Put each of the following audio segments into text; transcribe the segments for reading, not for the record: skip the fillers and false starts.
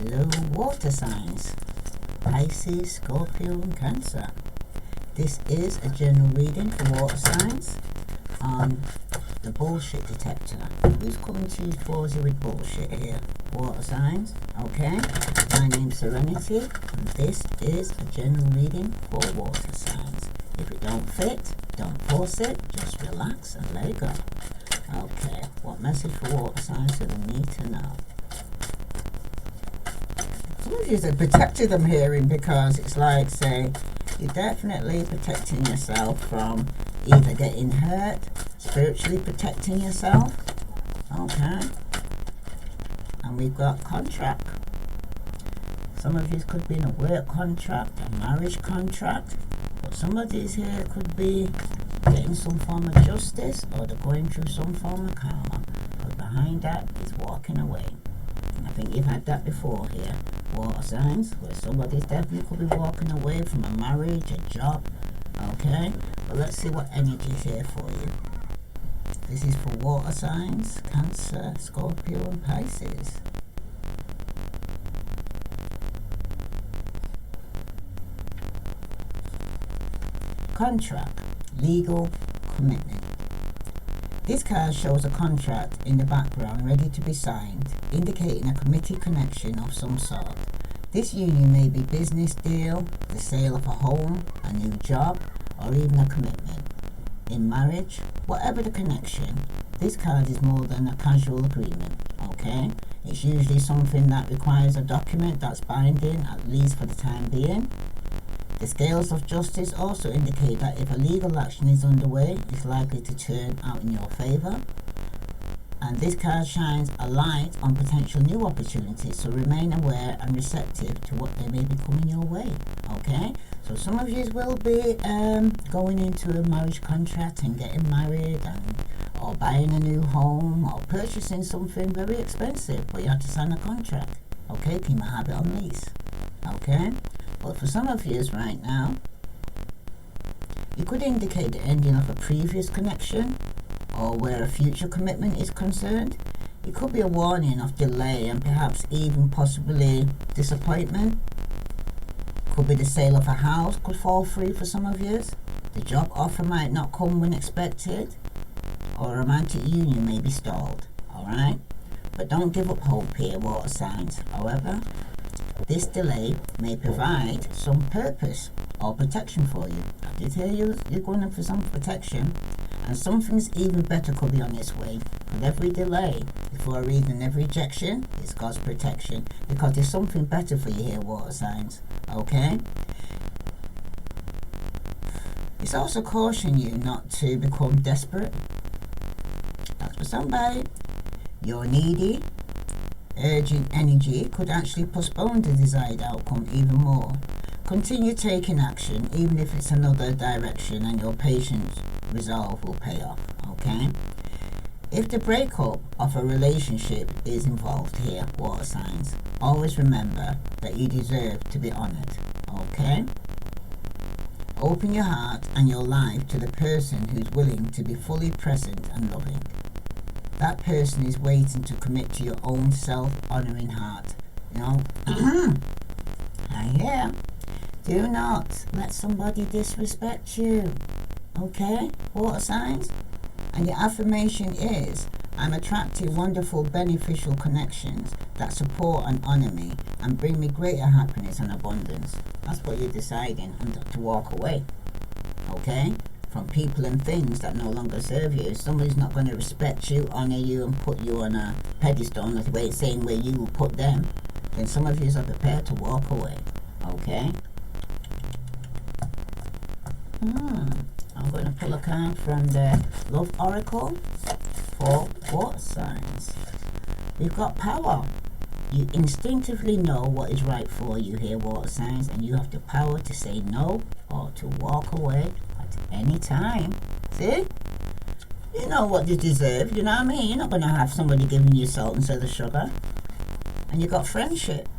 Hello, water signs, Pisces, Scorpio and Cancer. This is a general reading for water signs on the bullshit detector. Who's coming to you ballsy with bullshit here? Water signs, okay? My name's Serenity, and this is a general reading for water signs. If it don't fit, don't force it, just relax and let it go. Okay, what message for water signs do they need to know? Some of you have protected them hearing, because it's like, say, you're definitely protecting yourself from either getting hurt, spiritually protecting yourself, okay? And we've got contract. Some of you could be in a work contract, a marriage contract, but some of these here could be getting some form of justice, or they're going through some form of karma. But behind that is walking away. And I think you've had that before here. Water signs, where somebody's definitely could be walking away from a marriage, a job, okay? But let's see what energy is here for you. This is for water signs, Cancer, Scorpio and Pisces. Contract, legal commitment. This card shows a contract in the background ready to be signed, indicating a committed connection of some sort. This union may be business deal, the sale of a home, a new job, or even a commitment. In marriage, whatever the connection, this card is more than a casual agreement, okay? It's usually something that requires a document that's binding, at least for the time being. The scales of justice also indicate that if a legal action is underway, it's likely to turn out in your favor. And this card shines a light on potential new opportunities, so remain aware and receptive to what they may be coming your way, okay? So some of you will be going into a marriage contract and getting married, or buying a new home, or purchasing something very expensive, but you have to sign a contract, okay? You might have it on lease, okay? But for some of you right now, you could indicate the ending of a previous connection, or where a future commitment is concerned. It could be a warning of delay and perhaps even possibly disappointment. Could be the sale of a house could fall through for some of you. The job offer might not come when expected, or a romantic union may be stalled, alright? But don't give up hope here, water signs. However, this delay may provide some purpose or protection for you. I did hear you're going in for some protection, and something's even better could be on its way. But every delay is for a reason, every rejection is God's protection, because there's something better for you here, water signs, okay? It's also cautioning you not to become desperate. That's for somebody. You're needy. Urgent energy could actually postpone the desired outcome even more. Continue taking action, even if it's another direction, and your patience resolve will pay off, okay? If the breakup of a relationship is involved here, water signs, always remember that you deserve to be honored, okay? Open your heart and your life to the person who's willing to be fully present and loving. That person is waiting to commit to your own self-honoring heart. You know, do not let somebody disrespect you. Okay, water signs? And your affirmation is, I'm attracting wonderful, beneficial connections that support and honor me and bring me greater happiness and abundance. That's what you're deciding, and to walk away. Okay? From people and things that no longer serve you. If somebody's not going to respect you, honor you, and put you on a pedestal, the same way you will put them, then some of you are prepared to walk away. Okay? I'm going to pull a card from the Love Oracle for water signs. We've got power. You instinctively know what is right for you here, water signs, and you have the power to say no or to walk away at any time. See? You know what you deserve, you know what I mean? You're not going to have somebody giving you salt instead of sugar. And you've got friendship.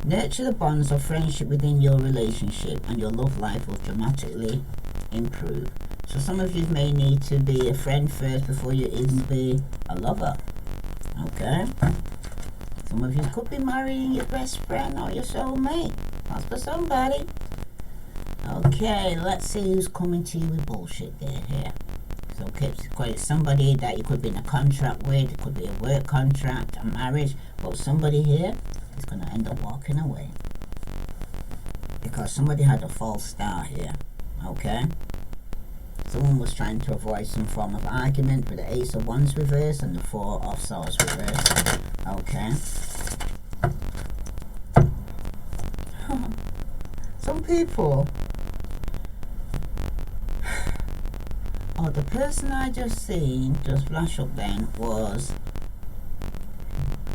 Nurture the bonds of friendship within your relationship, and your love life will dramatically improve. So some of you may need to be a friend first before you even be a lover. Okay? Some of you could be marrying your best friend or your soulmate. That's for somebody. Okay, let's see who's coming to you with bullshit there here. So it's somebody that you could be in a contract with. It could be a work contract, a marriage, but somebody here is going to end up walking away because somebody had a false start here. Okay, someone was trying to avoid some form of argument with the Ace of Wands reverse and the Four of Swords reverse. Okay. Some people, oh, the person I just seen just flash up then was,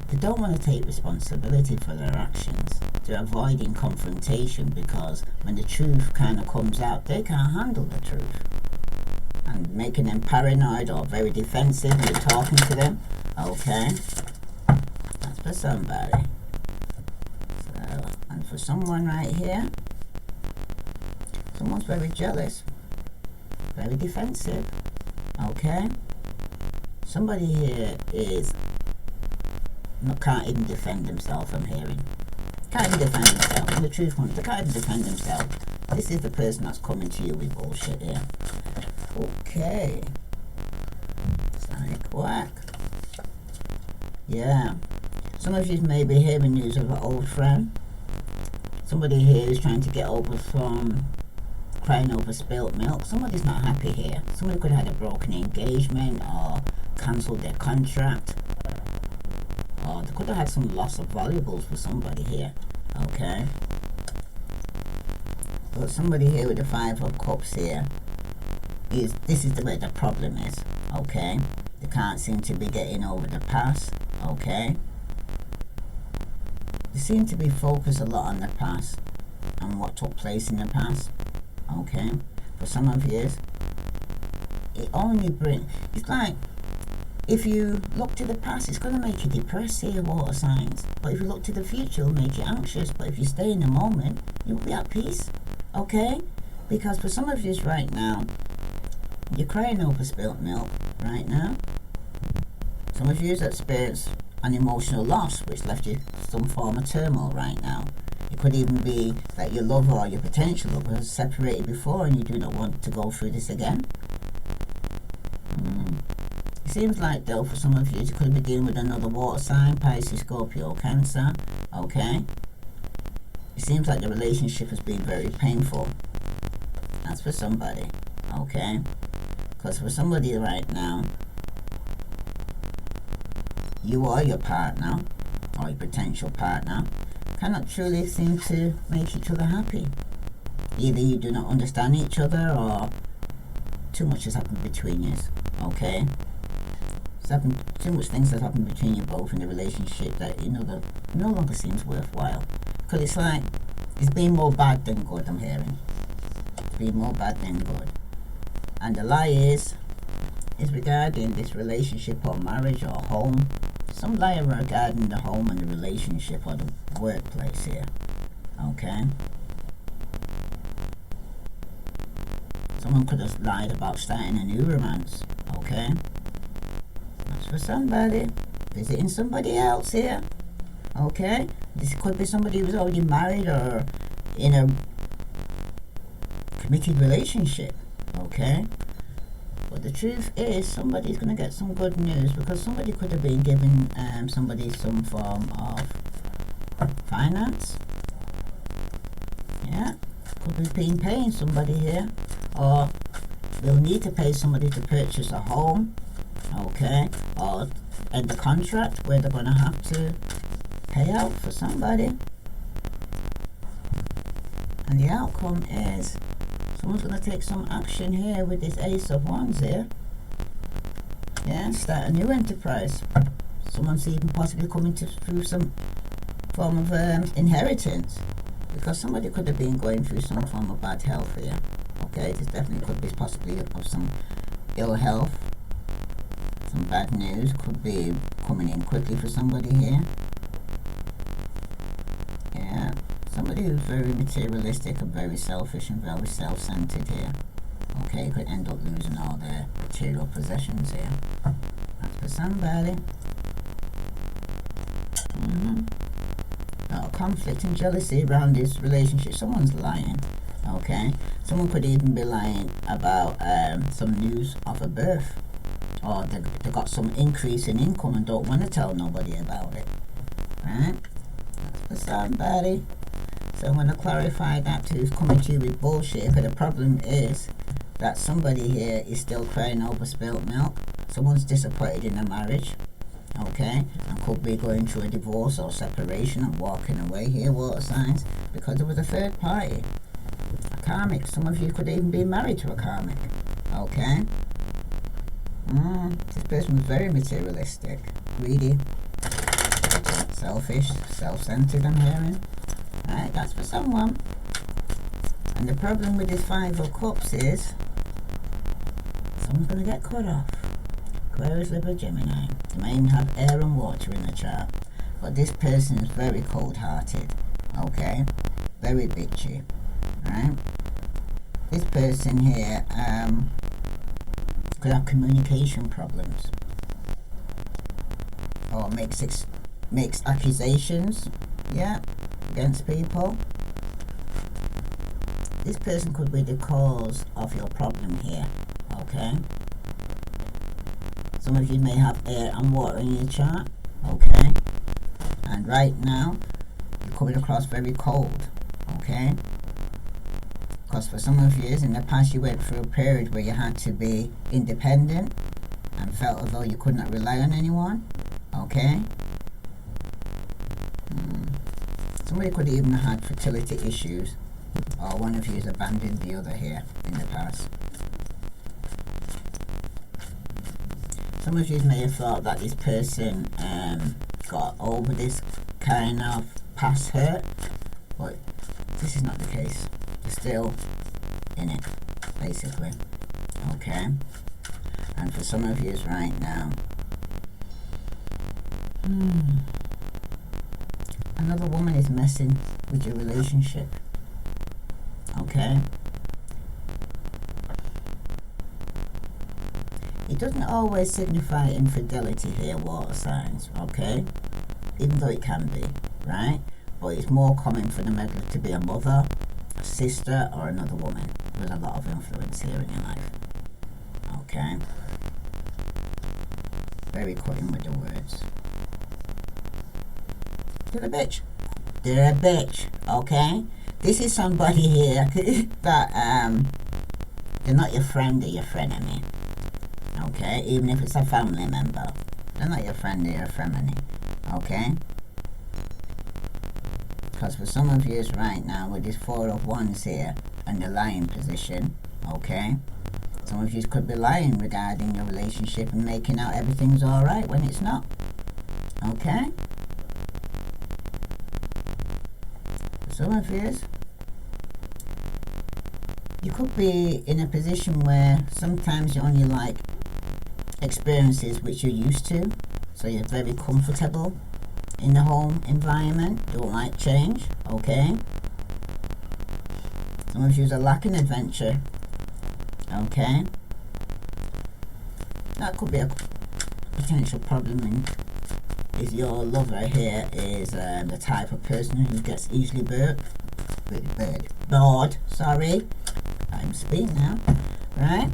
they don't want to take responsibility for their actions. They're avoiding confrontation because when the truth kind of comes out, they can't handle the truth. And making them paranoid or very defensive when you're talking to them. Okay. That's for somebody. So, and for someone right here, someone's very jealous, very defensive. Okay. Somebody here can't even defend themselves, I'm hearing. Can't even defend themselves. And the truth ones, they can't even defend themselves. This is the person that's coming to you with bullshit here. Okay. Sonic whack. Yeah. Some of you may be hearing news of an old friend. Somebody here is trying to get over from crying over spilt milk. Somebody's not happy here. Somebody could have had a broken engagement or cancelled their contract. Or they could have had some loss of valuables for somebody here. Okay. But somebody here with the Five of Cups here, this is where the problem is. Okay. They can't seem to be getting over the past. Okay. They seem to be focused a lot on the past and what took place in the past. Okay. For some of you, it only brings, it's like, if you look to the past, it's going to make you depressed here, water signs. But if you look to the future, it'll make you anxious. But if you stay in the moment, you'll be at peace. Okay? Because for some of you right now, you're crying over spilt milk right now. Some of you have experienced an emotional loss, which left you some form of turmoil right now. It could even be that your lover or your potential lover has separated before and you do not want to go through this again. It seems like, though, for some of you, you could be dealing with another water sign, Pisces, Scorpio, Cancer. Okay? It seems like the relationship has been very painful. That's for somebody. Okay? Because for somebody right now, you or your partner, or your potential partner, cannot truly seem to make each other happy. Either you do not understand each other, or too much has happened between you. Okay? Too much things have happened between you both in the relationship that that no longer seems worthwhile. Because it's like, it's been more bad than good, I'm hearing. It's been more bad than good. And the lie is regarding this relationship or marriage or home. Some lie regarding the home and the relationship or the workplace here. Okay? Someone could have lied about starting a new romance. Okay? For somebody visiting somebody else here. Okay, this could be somebody who's already married or in a committed relationship. Okay, but the truth is somebody's going to get some good news because somebody could have been giving somebody some form of finance. Yeah, could be being paying somebody here, or they'll need to pay somebody to purchase a home. Okay, or end the contract where they're going to have to pay out for somebody. And the outcome is someone's going to take some action here with this Ace of Wands here. Yeah, start a new enterprise. Someone's even possibly coming through some form of inheritance. Because somebody could have been going through some form of bad health here. Okay, this definitely could be possibly of some ill health. Some bad news could be coming in quickly for somebody here. Yeah, somebody who's very materialistic and very selfish and very self-centered here. Okay, could end up losing all their material possessions here. That's for somebody. conflict and jealousy around this relationship. Someone's lying, okay? Someone could even be lying about some news of a birth, or they got some increase in income and don't want to tell nobody about it, right? That's for somebody. So I'm going to clarify that to who's coming to you with bullshit, because the problem is that somebody here is still crying over spilt milk. Someone's disappointed in a marriage, okay, and could be going through a divorce or separation and walking away here, water signs, because there was a third party, a karmic. Some of you could even be married to a karmic, okay. This person was very materialistic, greedy, selfish, self-centered, I'm hearing. Right, that's for someone. And the problem with this Five of Cups is someone's going to get cut off. Aquarius, Libra, Gemini. They may even have air and water in the chart. But this person is very cold-hearted, okay? Very bitchy, right? This person here could have communication problems, or makes accusations, yeah, against people. This person could be the cause of your problem here, okay? Some of you may have air and water in your chart, okay? And right now, you're coming across very cold, okay? Because for some of you, in the past, you went through a period where you had to be independent and felt as though you could not rely on anyone, okay? Somebody could even have had fertility issues, or one of you has abandoned the other here in the past. Some of you may have thought that this person got over this kind of past hurt, but this is not the case. They're still in it, basically, okay? And for some of you right now, another woman is messing with your relationship, okay? It doesn't always signify infidelity here, water signs, okay? Even though it can be, right? But it's more common for the medal to be a mother, a sister, or another woman. There's a lot of influence here in your life, okay? Very cutting with the words. They're a bitch. They're a bitch, okay? This is somebody here that they're not your friend, they're your frenemy. Okay, even if it's a family member, they're not your friend, they're your frenemy. Okay? Because for some of you right now, with this Four of Wands here and the lying position, okay? Some of you could be lying regarding your relationship and making out everything's alright when it's not. Okay? For some of you could be in a position where sometimes you only like experiences which you're used to, so you're very comfortable in the home environment, don't like change, okay? Some of you are lacking adventure, okay? That could be a potential problem if your lover here is the type of person who gets easily bored, sorry, I'm speaking now, right?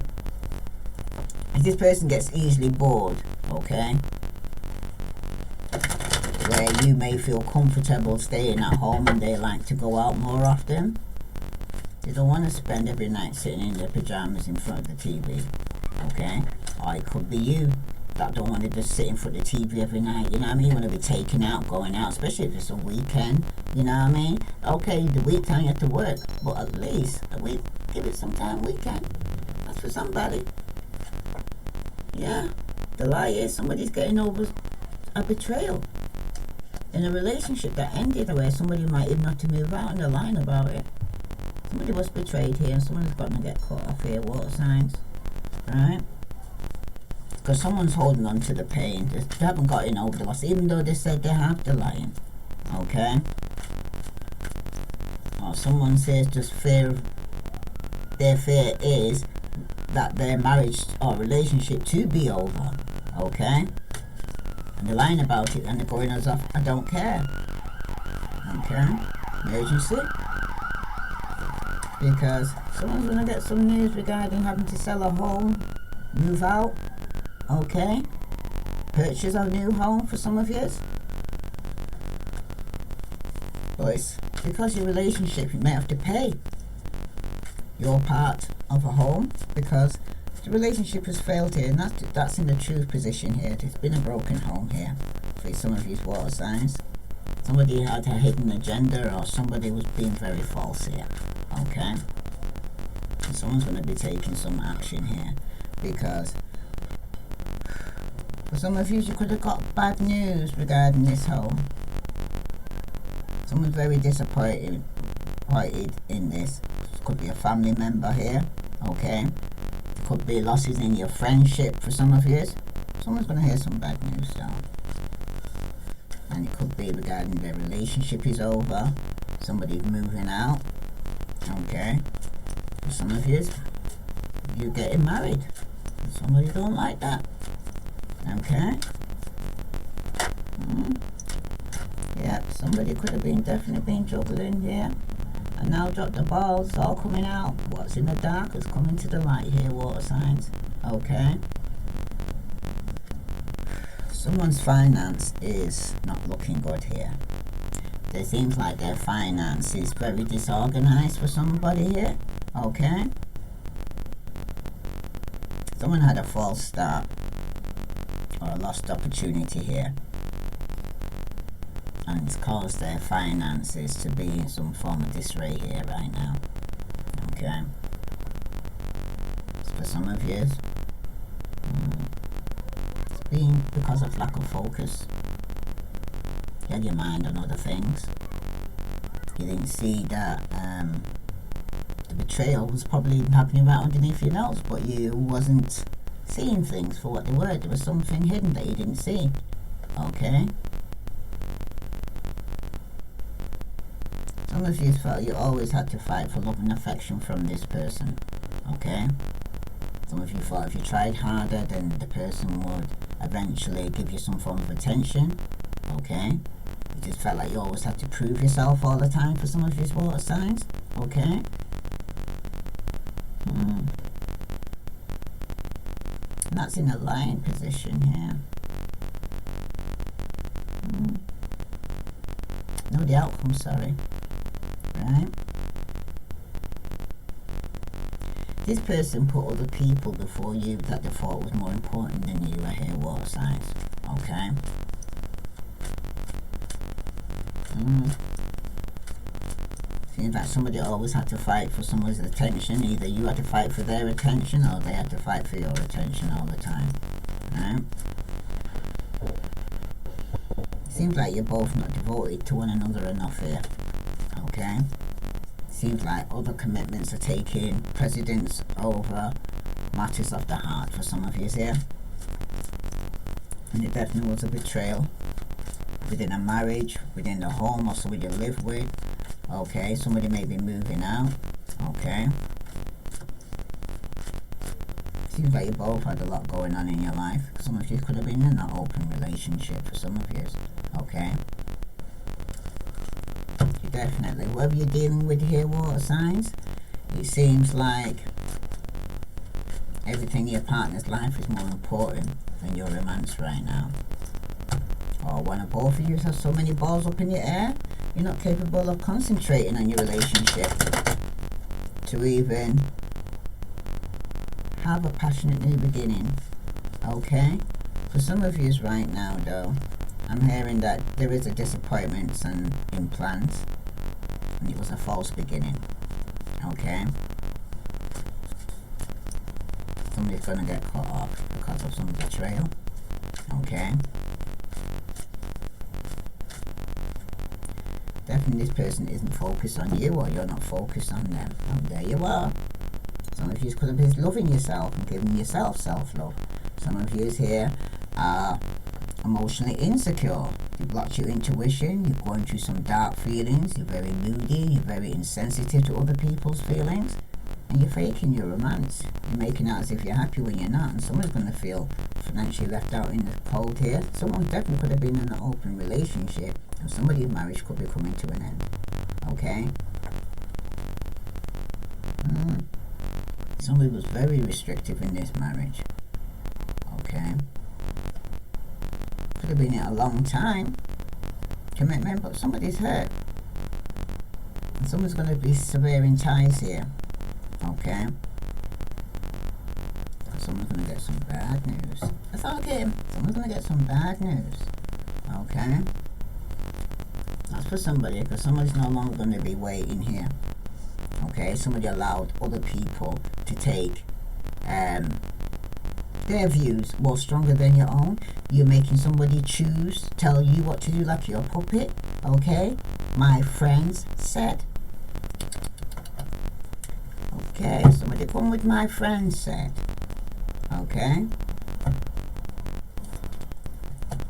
If this person gets easily bored, okay, where you may feel comfortable staying at home and they like to go out more often, they don't want to spend every night sitting in their pajamas in front of the TV, okay? Or it could be you that don't want to just sit in front of the TV every night, you know what I mean? You want to be taken out, going out, especially if it's a weekend, you know what I mean? Okay, the week time you have to work, but at least a week, give it some time weekend. That's for somebody. Yeah, the lie is somebody's getting over a betrayal in a relationship that ended, where somebody might even have to move out and they're lying about it. Somebody was betrayed here and someone's going to get cut off here, water signs, right? Because someone's holding on to the pain. They haven't gotten over the loss, even though they said they have, the lying, okay? Or someone says just fear, their fear is that their marriage or relationship to be over, okay? And they're lying about it and they're going as off, I don't care, Okay, emergency, because someone's going to get some news regarding having to sell a home, move out, okay, purchase a new home for some of you. But it's because your relationship, you may have to pay your part of a home because the relationship has failed here, and that's in the truth position here. There's been a broken home here for some of these water signs. Somebody had a hidden agenda, or somebody was being very false here. Okay, and someone's going to be taking some action here, because for some of you could have got bad news regarding this home. Someone's very disappointed in this. Could be a family member here. Okay, could be losses in your friendship for some of you. Someone's going to hear some bad news though. And it could be regarding their relationship is over. Somebody's moving out. Okay. For some of you, you're getting married. Somebody don't like that. Okay. Yep, somebody could have definitely been juggling here. And now drop the balls, it's all coming out. What's in the dark is coming to the light here, water signs. Okay. Someone's finance is not looking good here. It seems like their finance is very disorganized for somebody here. Okay. Someone had a false start or a lost opportunity here, and it's caused their finances to be in some form of disarray here right now. Okay. So for some of you, it's been because of lack of focus. You had your mind on other things. You didn't see that the betrayal was probably happening right underneath your nose, but you wasn't seeing things for what they were. There was something hidden that you didn't see. Okay. Some of you felt you always had to fight for love and affection from this person. Okay. Some of you thought if you tried harder, then the person would eventually give you some form of attention. Okay. You just felt like you always had to prove yourself all the time for some of these water signs. Okay. And that's in a lion position here. No, the outcome, sorry. Right? This person put other people before you that they thought was more important than you. I hear water signs. Okay. Seems like somebody always had to fight for someone's attention. Either you had to fight for their attention, or they had to fight for your attention all the time. Right? Seems like you're both not devoted to one another enough here. Okay? Seems like other commitments are taking precedence over matters of the heart for some of you here. And it definitely was a betrayal within a marriage, within the home, or somebody you live with. Okay, somebody may be moving out. Okay. Seems like you both had a lot going on in your life. Some of you could have been in an open relationship for some of you. Okay. You definitely, whatever you're dealing with here, water signs, it seems like everything in your partner's life is more important than your romance right now. Or one or both of you have so many balls up in your air, you're not capable of concentrating on your relationship to even have a passionate new beginning. Okay? For some of you right now though, I'm hearing that there is a disappointment in plans, and it was a false beginning. Okay? Somebody's gonna get caught off because of some betrayal. Okay? Definitely this person isn't focused on you, or you're not focused on them. And there you are. Some of you could have been loving yourself and giving yourself self-love. Some of you here are emotionally insecure. You've blocked your intuition, you're going through some dark feelings, you're very moody, you're very insensitive to other people's feelings, and you're faking your romance. You're making out as if you're happy when you're not, and someone's going to feel financially left out in the cold here. Someone definitely could have been in an open relationship, And somebody's marriage could be coming to an end. Okay? Somebody was very restrictive in this marriage. Okay? Could have been in a long time. Commitment, but somebody's hurt. And someone's going to be severing ties here. Okay? Someone's going to get some bad news. That's okay. Someone's going to get some bad news. Okay? That's for somebody, because somebody's no longer going to be waiting here. Okay? Somebody allowed other people to take their views more stronger than your own. You're making somebody choose, tell you what to do like you're a puppet. Okay? My friends said. Okay? Somebody come with my friends said. Okay?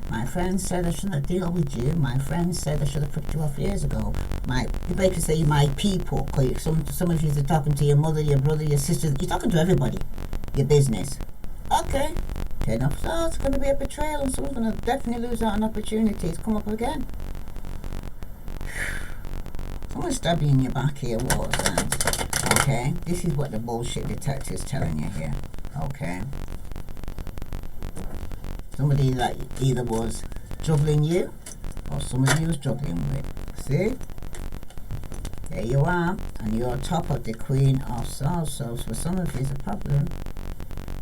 My friend said I shouldn't deal with you. My friend said I should have put you off years ago. You basically say my people. Some of you are talking to your mother, your brother, your sister. You're talking to everybody. Your business. Okay. Okay, enough. So it's going to be a betrayal, and someone's going to definitely lose out on opportunities. Come up again. Someone's stabbing in your back here, water signs. Okay? This is what the bullshit detector is telling you here. Okay? Somebody that either was juggling you or somebody was juggling with. See? There you are. And you're on top of the Queen of Swords. So for some of you, it's a problem.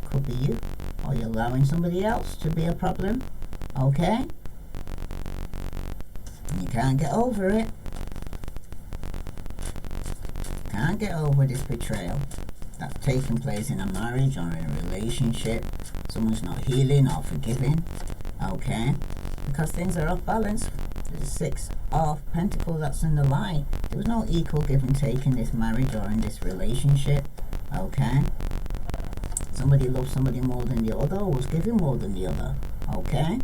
Could be you. Or you're allowing somebody else to be a problem. Okay? And you can't get over it. Can't get over this betrayal that's taking place in a marriage or in a relationship. Someone's not healing or forgiving. Okay? Because things are off balance. There's a 6 of Pentacles that's in the line. There was no equal give and take in this marriage or in this relationship. Okay? Somebody loved somebody more than the other, or was giving more than the other. Okay?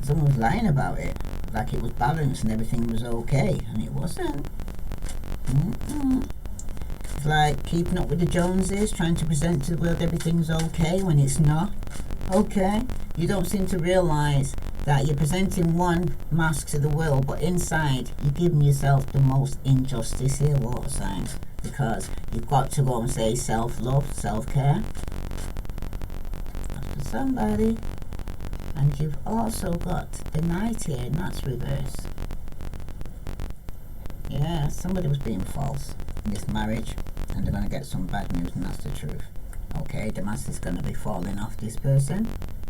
Someone was lying about it. Like it was balanced and everything was okay. And it wasn't. It's like keeping up with the Joneses, trying to present to the world everything's okay when it's not. Okay? You don't seem to realise that you're presenting one mask to the world, but inside you're giving yourself the most injustice here, water signs. Because you've got to go and say self-love, self-care. That's for somebody. And you've also got the Knight here, and that's reverse. Yeah, somebody was being false in this marriage, and they're going to get some bad news, and that's the truth. Okay, the mask is going to be falling off this person.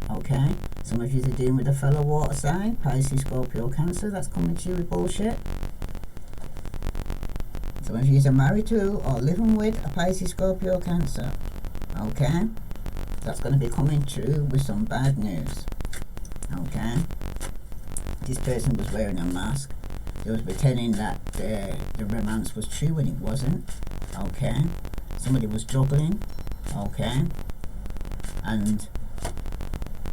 Okay, some of you are dealing with a fellow water sign, Pisces, Scorpio, Cancer, that's coming to you with bullshit. Some of you are married to or living with a Pisces, Scorpio, Cancer. Okay, that's going to be coming true with some bad news. Okay, this person was wearing a mask. They was pretending that the romance was true when it wasn't. Okay, somebody was juggling. Okay, and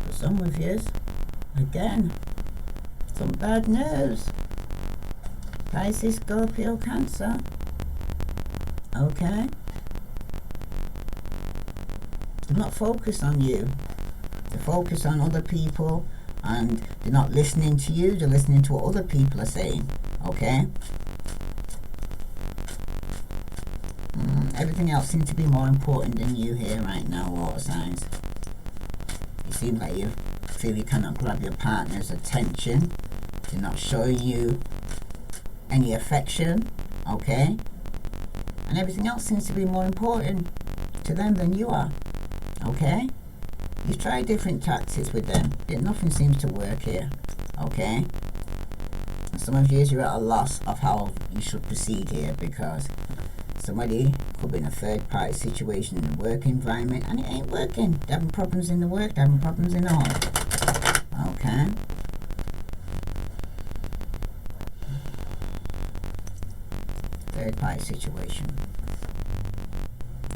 for some of you, again, some bad news. Pisces, Scorpio, Cancer. Okay, they're not focused on you. They're focused on other people, and they're not listening to you. They're listening to what other people are saying. Okay. Everything else seems to be more important than you here right now, water signs. It seems like you feel you cannot grab your partner's attention. They're not showing you any affection. Okay. And everything else seems to be more important to them than you are. Okay. You've tried different tactics with them, yet nothing seems to work here. Okay. And some of you, you're at a loss of how you should proceed here, because somebody could be in a third party situation in a work environment and it ain't working. They're having problems in the work, they're having problems in the home. Okay. Third party situation.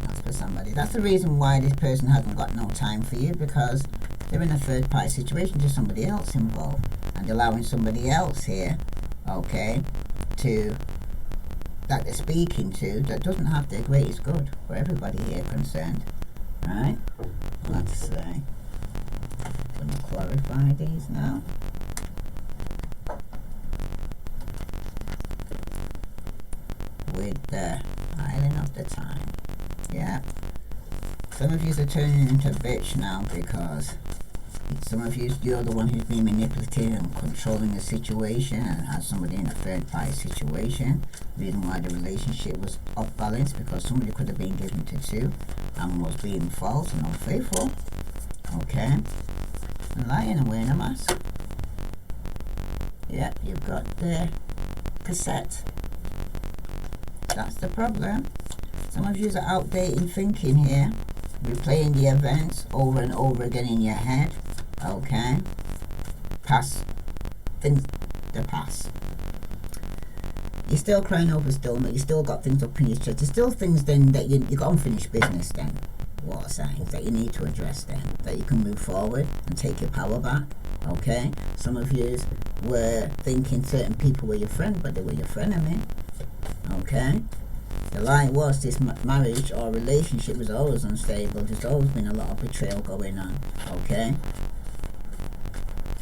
That's for somebody. That's the reason why this person hasn't got no time for you, because they're in a third party situation, there's somebody else involved. And allowing somebody else here, okay, that they're speaking to, that doesn't have their greatest good for everybody here concerned. Right? Let's say. I'm going to clarify these now. with the island of the time. Yeah. Some of you are turning into a bitch now because some of you, you're the one who's been manipulating and controlling the situation and has somebody in a third party situation. Reason why the relationship was off balance, because somebody could have been given to two and was being false and unfaithful. Okay. And lying and wearing a mask. Yep, you've got the cassette. That's the problem. Some of you are outdated thinking here, replaying the events over and over again in your head. Okay, past things, the past. You're still crying over stillness. You still got things up in your chest. There's still things then that you got unfinished business then. Water signs that you need to address then, that you can move forward and take your power back. Okay, some of you were thinking certain people were your friend, but they were your frenemy. Okay, the lie was this marriage or relationship was always unstable. There's always been a lot of betrayal going on. Okay,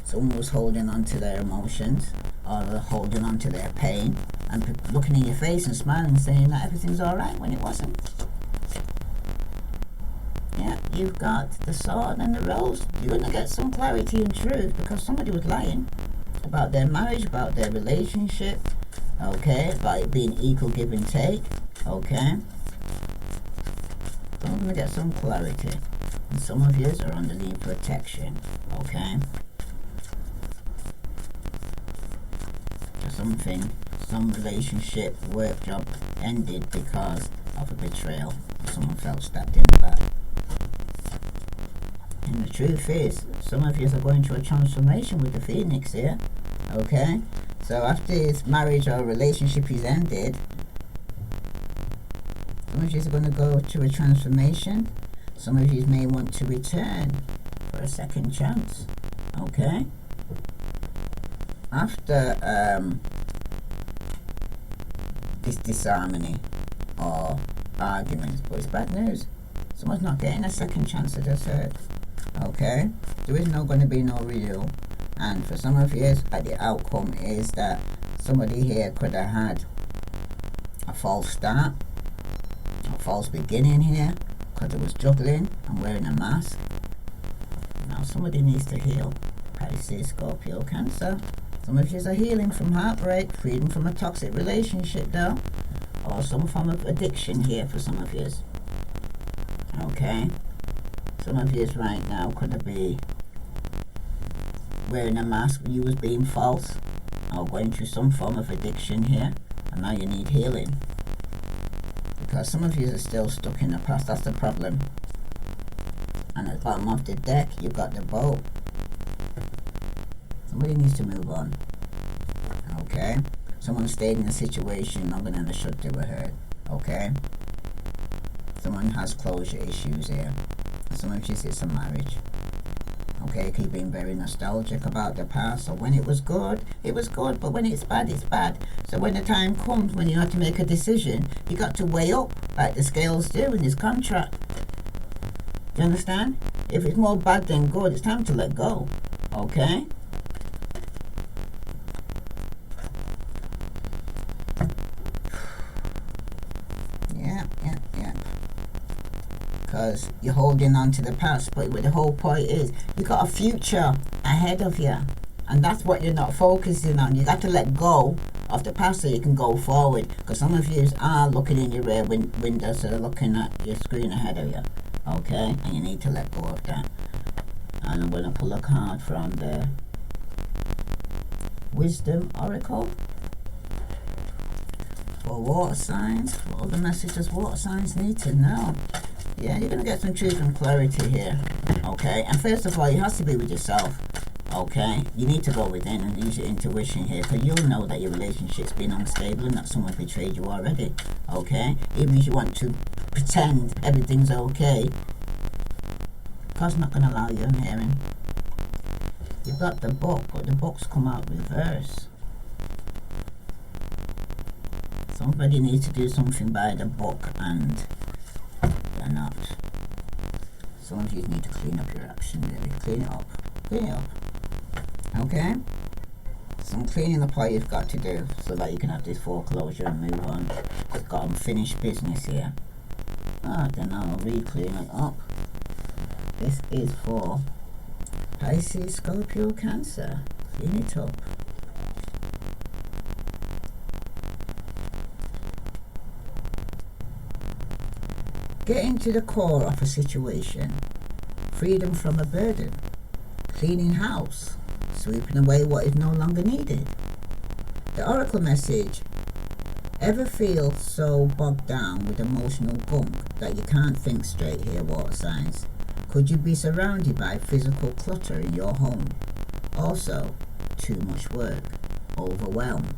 someone was holding on to their emotions or holding on to their pain and looking in your face and smiling and saying that everything's all right when it wasn't. Yeah, you've got the sword and the rose. You're going to get some clarity and truth because somebody was lying about their marriage, about their relationship, okay, about it being equal give and take, okay. So I'm going to get some clarity. And some of you are underneath protection, okay. Something, some relationship, work job ended because of a betrayal. Someone felt stabbed in the back. And the truth is, some of you are going through a transformation with the Phoenix here. Okay? So after his marriage or relationship is ended, some of you are going to go through a transformation. Some of you may want to return for a second chance. Okay? After this disharmony or arguments, but it's bad news. Someone's not getting a second chance at this hurt. Okay, there is not going to be no real, and for some of you, the outcome is that somebody here could have had a false start, a false beginning here, because it was juggling and wearing a mask. Now somebody needs to heal. Pisces, Scorpio, Cancer. Some of you are healing from heartbreak, freedom from a toxic relationship though, or some form of addiction here for some of you. Okay. Some of you right now could be wearing a mask, you was being false, or going through some form of addiction here, and now you need healing. Because some of you are still stuck in the past, that's the problem. And at the bottom of the deck, you've got the boat. Somebody needs to move on. Okay? Someone stayed in a situation longer than they should they were hurt. Okay? Someone has closure issues here. Some of you, it's a marriage. Okay, keep being very nostalgic about the past. So when it was good, but when it's bad, it's bad. So when the time comes when you have to make a decision, you got to weigh up like the scales do in this contract. Do you understand? If it's more bad than good, it's time to let go. Okay? Because you're holding on to the past, but the whole point is you got a future ahead of you, and that's what you're not focusing on. You got to let go of the past so you can go forward, because some of you are looking in your rear window, so they're looking at your screen ahead of you. Okay, and you need to let go of that. And I'm going to pull a card from the Wisdom Oracle for water signs. What are the messages water signs need to know? Yeah, you're going to get some truth and clarity here. Okay, and first of all, it has to be with yourself. Okay, you need to go within and use your intuition here, because you'll know that your relationship's been unstable and that someone betrayed you already. Okay, even if you want to pretend everything's okay, God's not going to allow you in hearing. You've got the book, but the book's come out reverse. Somebody needs to do something by the book, and they're not. Some of you need to clean up your action, really. Clean it up. Clean it up. Okay? some cleaning up all you've got to do so that you can have this foreclosure and move on. You've got unfinished business here. Then I'll re-clean it up. This is for Pisces, Scorpio, Cancer. Clean it up. Getting to the core of a situation. Freedom from a burden. Cleaning house. Sweeping away what is no longer needed. The oracle message. Ever feel so bogged down with emotional gunk that you can't think straight here, water signs? Could you be surrounded by physical clutter in your home? Also, too much work. Overwhelmed.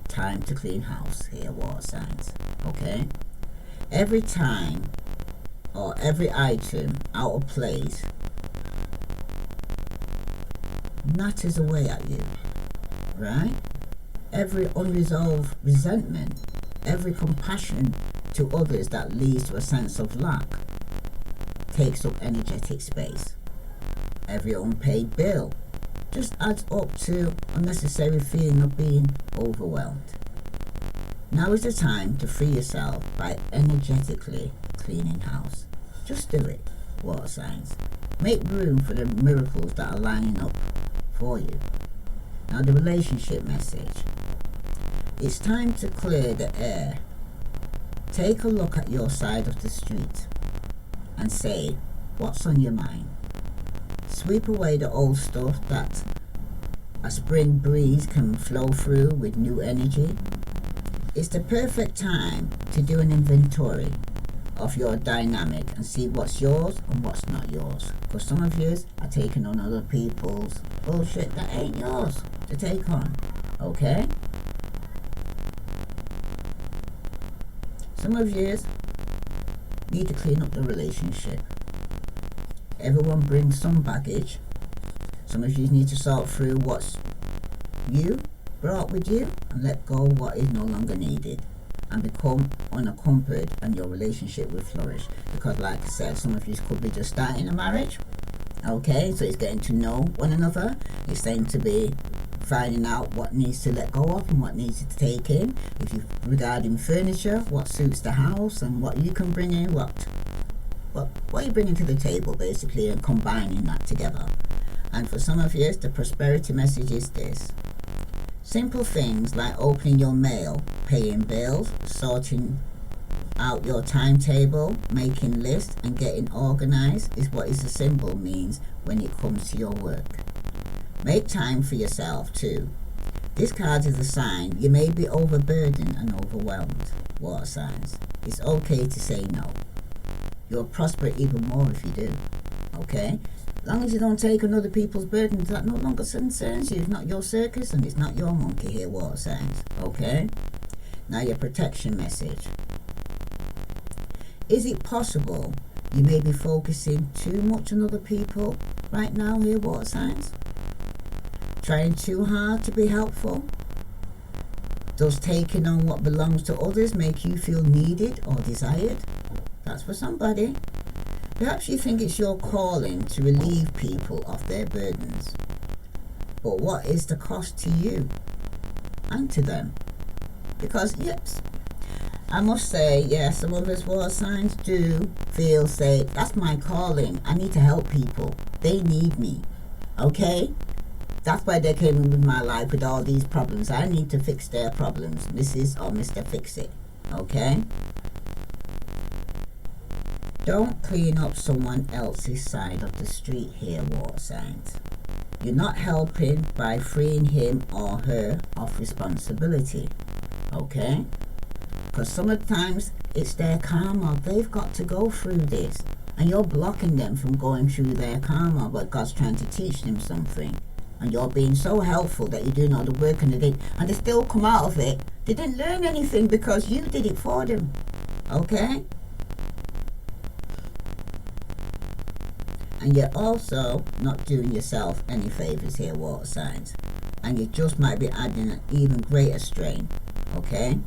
Time to clean house here, water signs. Okay? Every time or every item out of place natters away at you, right? Every unresolved resentment, every compassion to others that leads to a sense of lack takes up energetic space. Every unpaid bill just adds up to unnecessary feeling of being overwhelmed. Now is the time to free yourself by energetically cleaning house. Just do it, water signs. Make room for the miracles that are lining up for you. Now the relationship message. It's time to clear the air. Take a look at your side of the street and say, what's on your mind? Sweep away the old stuff that a spring breeze can flow through with new energy. It's the perfect time to do an inventory of your dynamic and see what's yours and what's not yours. Because some of you are taking on other people's bullshit that ain't yours to take on. Okay? Some of you need to clean up the relationship. Everyone brings some baggage. Some of you need to sort through what's you brought with you and let go what is no longer needed and become unaccompanied, and your relationship will flourish. Because like I said, some of you could be just starting a marriage. Okay, so it's getting to know one another. It's going to be finding out what needs to let go of and what needs to take in. If you regarding furniture, what suits the house and what you can bring in, what are you bringing to the table basically, and combining that together. And for some of you, the prosperity message is this. Simple things like opening your mail, paying bills, sorting out your timetable, making lists and getting organized is what is a symbol means when it comes to your work. Make time for yourself too. This card is a sign you may be overburdened and overwhelmed, water signs. It's okay to say no. You'll prosper even more if you do. Okay? As long as you don't take on other people's burdens, that no longer concerns you. It's not your circus and it's not your monkey here, water signs. Okay? Now your protection message. Is it possible you may be focusing too much on other people right now here, water signs? Trying too hard to be helpful? Does taking on what belongs to others make you feel needed or desired? That's for somebody. Perhaps you think it's your calling to relieve people of their burdens. But what is the cost to you and to them? Because yes, I must say, yes, some of us water signs do feel, say, that's my calling. I need to help people. They need me. Okay? That's why they came in with my life with all these problems. I need to fix their problems. Mrs. or Mr. Fix It. Okay? Don't clean up someone else's side of the street here, water signs. You're not helping by freeing him or her of responsibility. Okay? Because sometimes it's their karma. They've got to go through this. And you're blocking them from going through their karma, but God's trying to teach them something. And you're being so helpful that you're doing all the work and they still come out of it. They didn't learn anything because you did it for them. Okay? And you're also not doing yourself any favors here, water signs. And you just might be adding an even greater strain. Okay?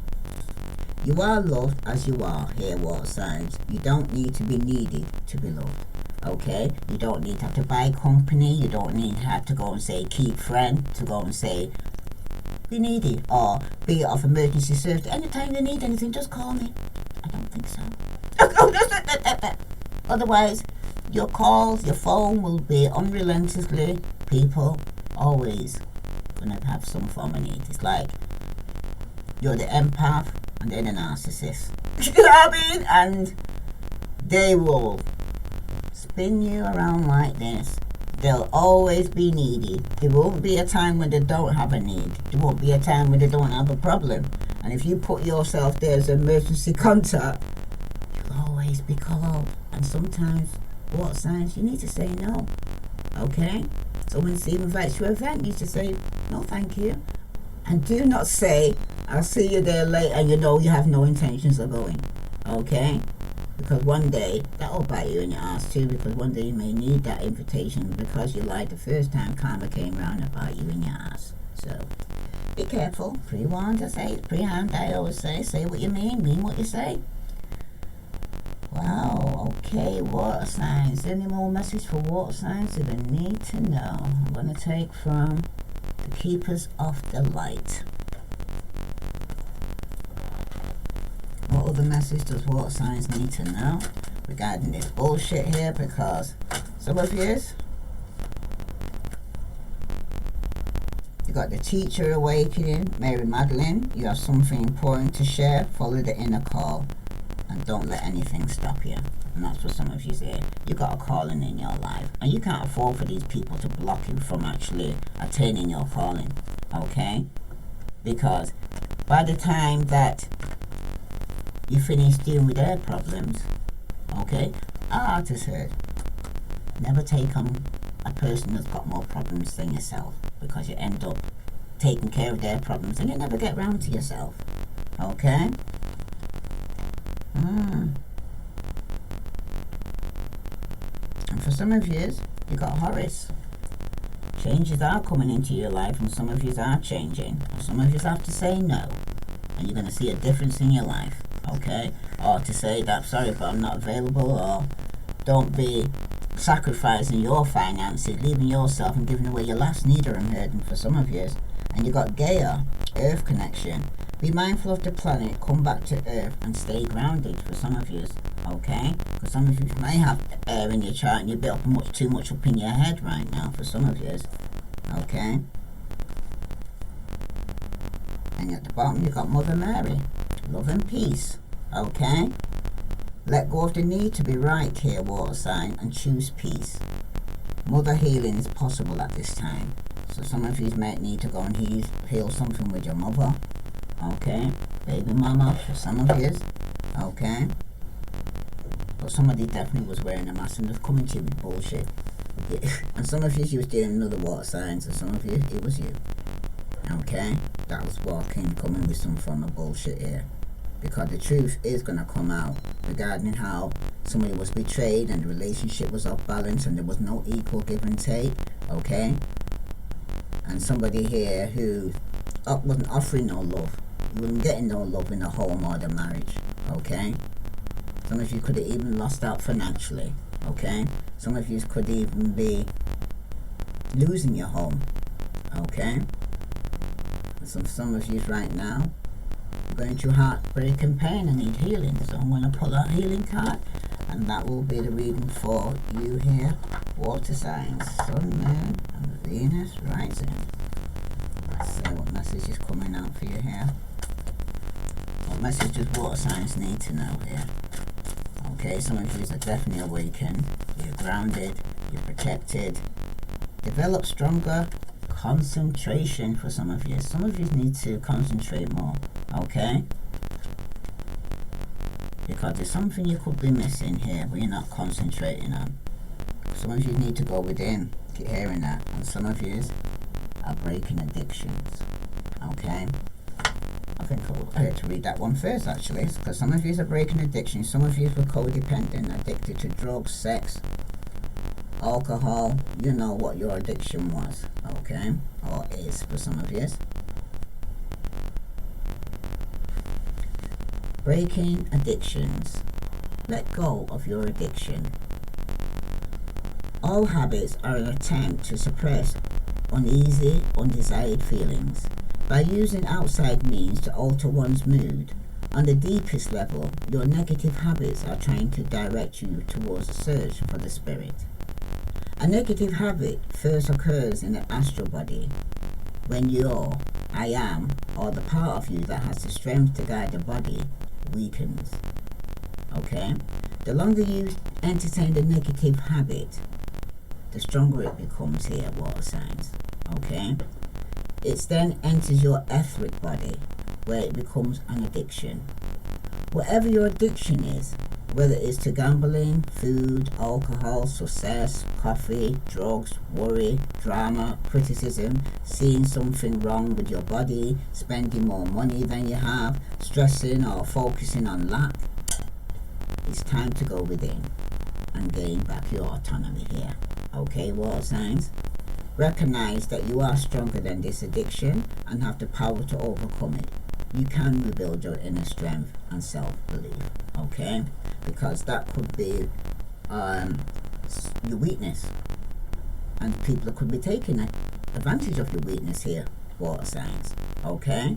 You are loved as you are here, water signs. You don't need to be needed to be loved. Okay? You don't need to have to buy company. You don't need to have to go and say keep friend, to go and say be needy or be of emergency service. Anytime they need anything, just call me. I don't think so. Otherwise, your calls, your phone will be unrelentingly. People always gonna have some form of need. It's like you're the empath and they're the narcissist. You know what I mean? And they will spin you around like this. They'll always be needy. There won't be a time when they don't have a need. There won't be a time when they don't have a problem. And if you put yourself there as an emergency contact, you'll always be called. And sometimes, what signs? You need to say no. Okay? Someone invites you to an event, you need to say, no thank you. And do not say, I'll see you there later, and you know you have no intentions of going. Okay? Because one day, that'll bite you in your ass too, because one day you may need that invitation because you lied the first time karma came round and bite you in your ass. So, be careful. Pre-warned, pre-hand, I always say what you mean what you say. Wow, okay, water signs. Any more message for water signs that I need to know? I'm going to take from the Keepers of the Light. What other message does water signs need to know regarding this bullshit here? Because some of you got the teacher awakening, Mary Magdalene. You have something important to share. Follow the inner call and don't let anything stop you. And that's for some of you here. You got a calling in your life, and you can't afford for these people to block you from actually attaining your calling. Okay? Because by the time that you finish dealing with their problems, okay, our heart is hurt. Never take on a person that's got more problems than yourself, because you end up taking care of their problems and you never get round to yourself. Okay? And for some of you got Horus. Changes are coming into your life, and some of you are changing. And some of you have to say no, and you're going to see a difference in your life. Okay? Or to say that, sorry, but I'm not available, or don't be sacrificing your finances, leaving yourself and giving away your last neither, I'm hearing for some of you. And you got Gaia, Earth connection. Be mindful of the planet, come back to Earth and stay grounded for some of you. Okay? Because some of you may have air in your chart and you're a bit too much up in your head right now for some of you. Okay? And at the bottom you got Mother Mary, love and peace. Okay? Let go of the need to be right here, water sign, and choose peace. Mother healing is possible at this time. So some of you might need to go and heal something with your mother. Okay? Baby mama for some of you. Okay? But somebody definitely was wearing a mask and was coming to you with bullshit. Yeah. And some of you was dealing with other water signs, and some of you, it was you. Okay? That was coming with some form of bullshit here. Because the truth is going to come out regarding how somebody was betrayed and the relationship was off balance and there was no equal give and take, okay? And somebody here who wasn't offering no love, you wasn't getting no love in the home or the marriage, okay? Some of you could have even lost out financially, okay? Some of you could even be losing your home, okay? And some of you right now, going through heartbreaking pain and need healing. So I'm going to pull out healing card, and that will be the reading for you here. Water signs, Sun, Moon, and Venus rising. Let's see what message is coming out for you here. What messages water signs need to know here. Okay, some of you are definitely awakened. You're grounded. You're protected. Develop stronger concentration for some of you. Some of you need to concentrate more. Okay? Because there's something you could be missing here where you're not concentrating on. Some of you need to go within. Keep hearing that. And some of you are breaking addictions. Okay? I think I had to read that one first actually. Because some of you are breaking addictions. Some of you were codependent, addicted to drugs, sex, alcohol. You know what your addiction was. Okay? Or is for some of you. Breaking addictions. Let go of your addiction. All habits are an attempt to suppress uneasy, undesired feelings. By using outside means to alter one's mood, on the deepest level, your negative habits are trying to direct you towards a search for the spirit. A negative habit first occurs in the astral body when your I am, or the part of you that has the strength to guide the body, weakens. Okay? The longer you entertain the negative habit, the stronger it becomes here, water signs. Okay? It then enters your etheric body, where it becomes an addiction. Whatever your addiction is, whether it's to gambling, food, alcohol, success, coffee, drugs, worry, drama, criticism, seeing something wrong with your body, spending more money than you have, stressing or focusing on lack, it's time to go within and gain back your autonomy here. Okay, water signs? Recognize that you are stronger than this addiction and have the power to overcome it. You can rebuild your inner strength and self-belief, okay? Because that could be your weakness, and people could be taking advantage of your weakness here, water signs, okay?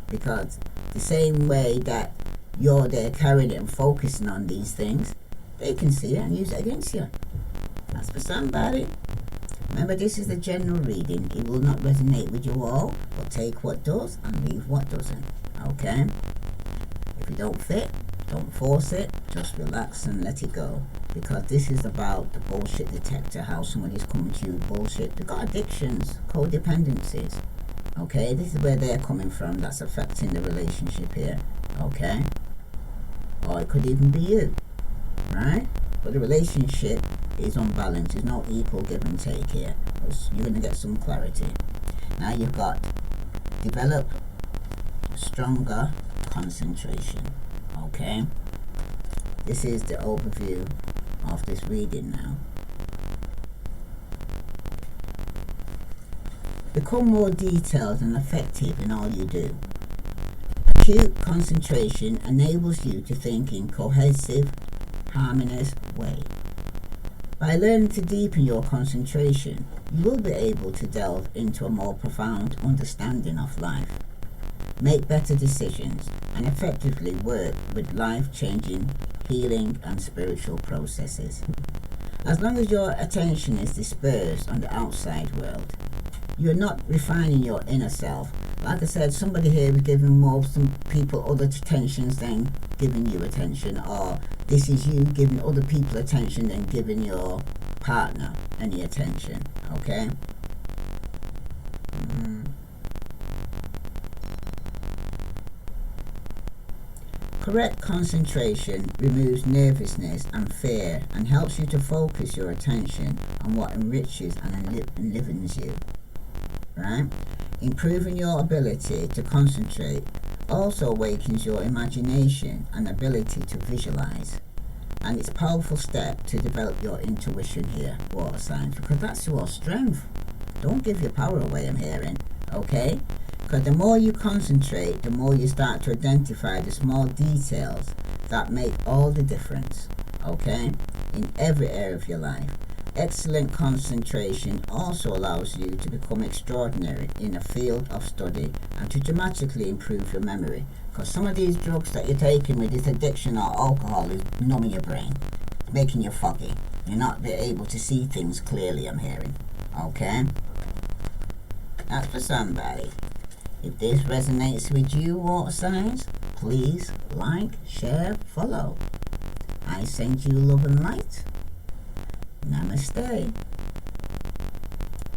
Because the same way that you're there carrying it and focusing on these things, they can see it and use it against you. That's for somebody. Remember, this is the general reading. It will not resonate with you all, but take what does and leave what doesn't. Okay? If you don't fit, don't force it. Just relax and let it go. Because this is about the bullshit detector, how somebody's coming to you bullshit. They've got addictions, codependencies. Okay? This is where they're coming from. That's affecting the relationship here. Okay? Or it could even be you. Right? But the relationship is unbalanced. There's no equal give and take here. You're going to get some clarity. Now you've got develop stronger concentration. Okay? This is the overview of this reading now. Become more detailed and effective in all you do. Acute concentration enables you to think in cohesive, harmonious way. By learning to deepen your concentration, you will be able to delve into a more profound understanding of life, make better decisions, and effectively work with life-changing, healing, and spiritual processes. As long as your attention is dispersed on the outside world, you are not refining your inner self. Like I said, somebody here is giving some people other attentions than giving you attention, or this is you giving other people attention than giving your partner any attention. Okay? Correct concentration removes nervousness and fear and helps you to focus your attention on what enriches and enlivens you. Right? Improving your ability to concentrate also awakens your imagination and ability to visualize. And it's a powerful step to develop your intuition here, water signs, because that's your strength. Don't give your power away, I'm hearing. Okay? Because the more you concentrate, the more you start to identify the small details that make all the difference. Okay? In every area of your life. Excellent concentration also allows you to become extraordinary in a field of study and to dramatically improve your memory. Because some of these drugs that you're taking with this addiction or alcohol is numbing your brain. It's making you foggy. You're not able to see things clearly, I'm hearing. Okay? That's for somebody. If this resonates with you, water signs, please like, share, follow. I send you love and light. Namaste.